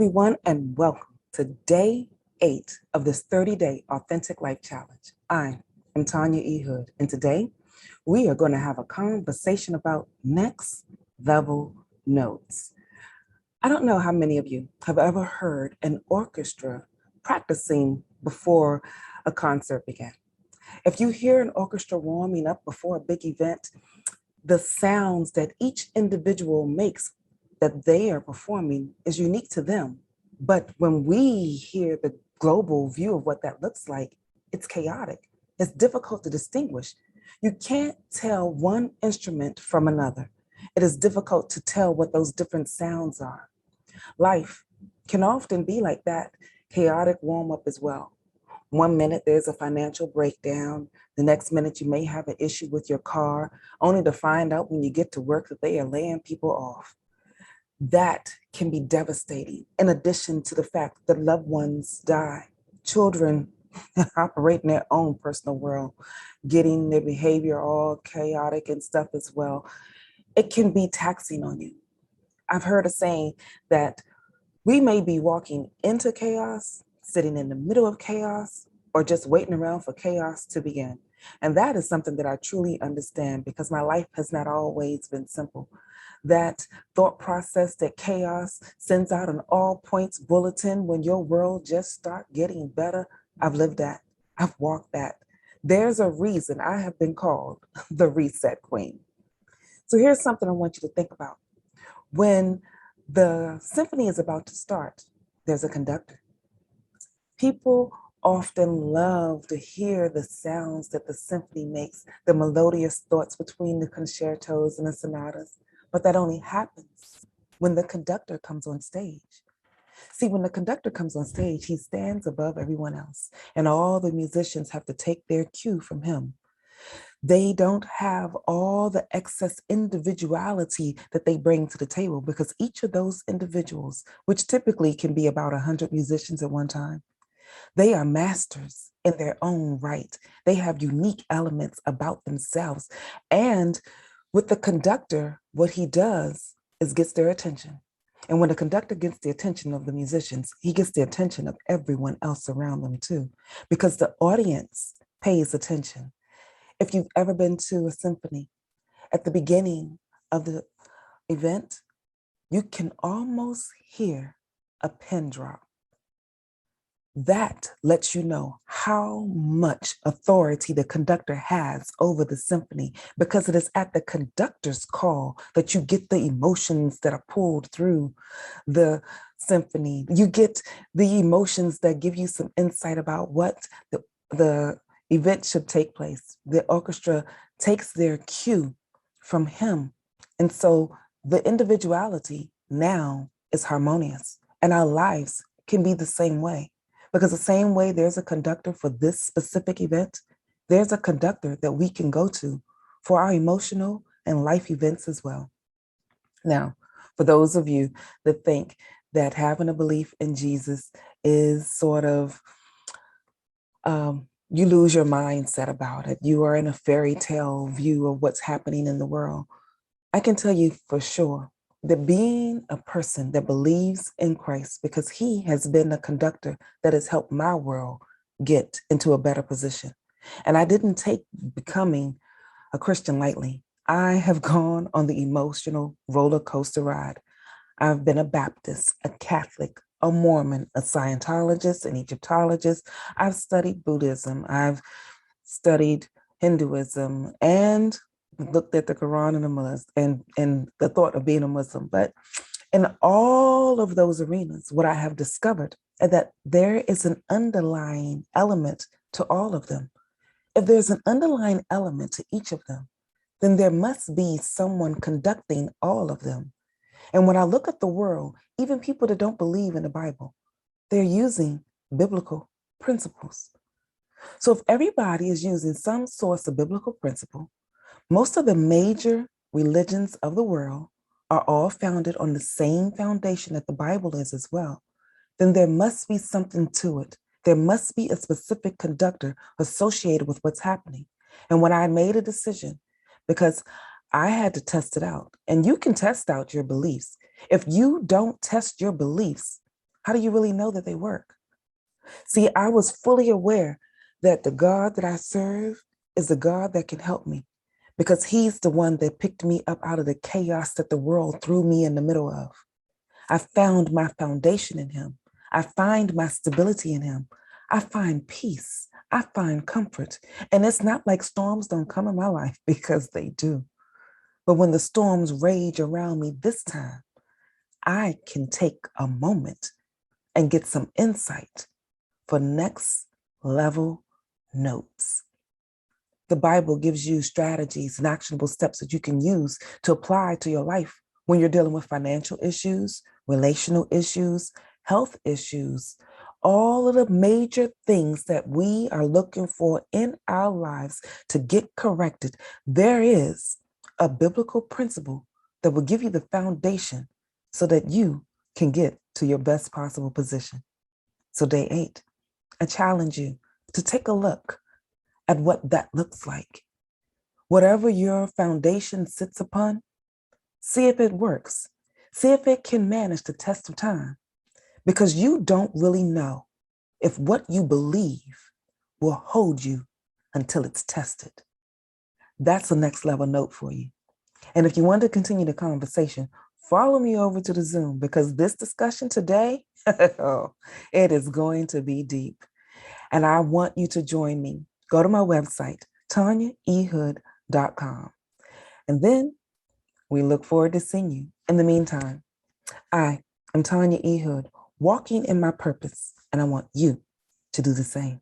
everyone, and welcome to day 8 of this 30-day Authentic Life Challenge. I am Tanya E. Hood, and today we are going to have a conversation about next level notes. I don't know how many of you have ever heard an orchestra practicing before a concert began. If you hear an orchestra warming up before a big event, the sounds that each individual makes that they are performing is unique to them. But when we hear the global view of what that looks like, it's chaotic. It's difficult to distinguish. You can't tell one instrument from another. It is difficult to tell what those different sounds are. Life can often be like that chaotic warm up as well. One minute there's a financial breakdown. The next minute you may have an issue with your car, only to find out when you get to work that they are laying people off. That can be devastating, in addition to the fact that loved ones die. Children operate in their own personal world, getting their behavior all chaotic and stuff as well. It can be taxing on you. I've heard a saying that we may be walking into chaos, sitting in the middle of chaos, or just waiting around for chaos to begin. And that is something that I truly understand because my life has not always been simple. That thought process that chaos sends out an all points bulletin when your world just start getting better, I've lived that. I've walked that. There's a reason I have been called the reset queen. So here's something I want you to think about. When the symphony is about to start, there's a conductor. People often love to hear the sounds that the symphony makes, the melodious thoughts between the concertos and the sonatas, but that only happens when the conductor comes on stage. See, when the conductor comes on stage, he stands above everyone else, and all the musicians have to take their cue from him. They don't have all the excess individuality that they bring to the table because each of those individuals, which typically can be about 100 musicians at one time, they are masters in their own right. They have unique elements about themselves. And with the conductor, what he does is gets their attention. And when the conductor gets the attention of the musicians, he gets the attention of everyone else around them too, because the audience pays attention. If you've ever been to a symphony, at the beginning of the event, you can almost hear a pin drop. That lets you know how much authority the conductor has over the symphony, because it is at the conductor's call that you get the emotions that are pulled through the symphony. You get the emotions that give you some insight about what the event should take place. The orchestra takes their cue from him. And so the individuality now is harmonious, and our lives can be the same way. Because the same way there's a conductor for this specific event, there's a conductor that we can go to for our emotional and life events as well. Now, for those of you that think that having a belief in Jesus is sort of, you lose your mindset about it. You are in a fairy tale view of what's happening in the world. I can tell you for sure that being a person that believes in Christ, because he has been a conductor that has helped my world get into a better position. And I didn't take becoming a Christian lightly. I have gone on the emotional roller coaster ride. I've been a Baptist, a Catholic, a Mormon, a Scientologist, an Egyptologist. I've studied Buddhism. I've studied Hinduism and looked at the Quran and the Muslim and the thought of being a Muslim. But in all of those arenas, what I have discovered is that there is an underlying element to all of them. If there's an underlying element to each of them, then there must be someone conducting all of them. And when I look at the world, even people that don't believe in the Bible, they're using biblical principles. So if everybody is using some source of biblical principle, most of the major religions of the world are all founded on the same foundation that the Bible is as well, then there must be something to it. There must be a specific conductor associated with what's happening. And when I made a decision, because I had to test it out, and you can test out your beliefs. If you don't test your beliefs, How do you really know that they work? See, I was fully aware that the God that I serve is the God that can help me because he's the one that picked me up out of the chaos that the world threw me in the middle of. I found my foundation in him. I find my stability in him. I find peace. I find comfort. And it's not like storms don't come in my life because they do. But when the storms rage around me this time, I can take a moment and get some insight for next level notes. The Bible gives you strategies and actionable steps that you can use to apply to your life when you're dealing with financial issues, relational issues, health issues, all of the major things that we are looking for in our lives to get corrected. There is a biblical principle that will give you the foundation so that you can get to your best possible position. So day 8, I challenge you to take a look at what that looks like. Whatever your foundation sits upon, see if it works. See if it can manage the test of time, because you don't really know if what you believe will hold you until it's tested. That's a next level note for you. And if you want to continue the conversation, follow me over to the Zoom, because this discussion today, it is going to be deep. And I want you to join me. Go to my website, tanyaehood.com. And then we look forward to seeing you. In the meantime, I am Tanya E. Hood, walking in my purpose, and I want you to do the same.